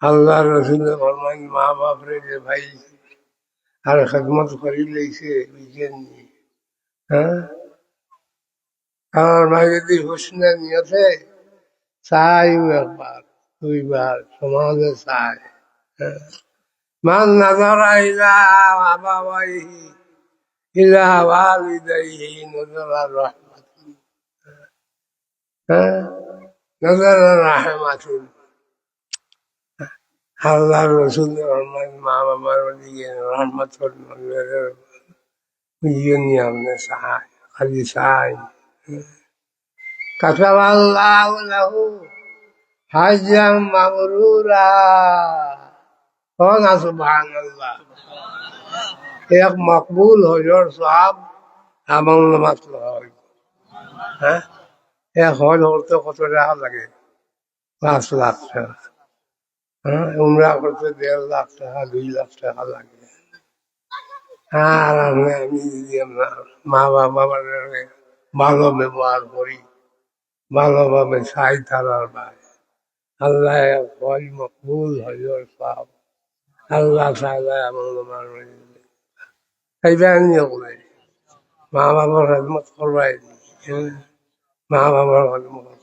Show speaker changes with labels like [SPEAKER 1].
[SPEAKER 1] আল্লাহ রসুল ফরমান মা বাপরে যে ভাই আর খেদমত করি লইছে বুঝেন নি। হ্যাঁ, আমার ভাই যদি হুসনে নিয়তে চাই একবার দুইবার সমাজে চায়। হ্যাঁ, মান নাজারা ইলা আবাওয়াইহি ইলা ওয়ালিদাইহি নাজারা রাহমাতুন। হ্যাঁ, নাজারা রাহমাতুন। আল্লাহ রসুল ফরমান মা বাবার দিকে রহমত বুঝিয়ে নিয়ে আপনি চায় খালি চাই। كتب الله له حجا مبرورا قال سبحان الله এক মকবুল হজর সব এবং মাত্র হয়। হ্যাঁ, এক হজ করতে কত টাকা লাগে? 5 লাখ টাকা। হ্যাঁ, উমরা করতে 1.5 লাখ টাকা 2 লাখ টাকা লাগে। আর আমি যদি আমরা মা বাবার ভালো ব্যবহার করি ভালোভাবে চাই তারার ভাই আল্লাহ হজ মকবুল হজর সব আল্লাহ তাআলা এমন এইটা নিয়ে করে মা বাবার খেদমত করবাই মা বাবার খেদমত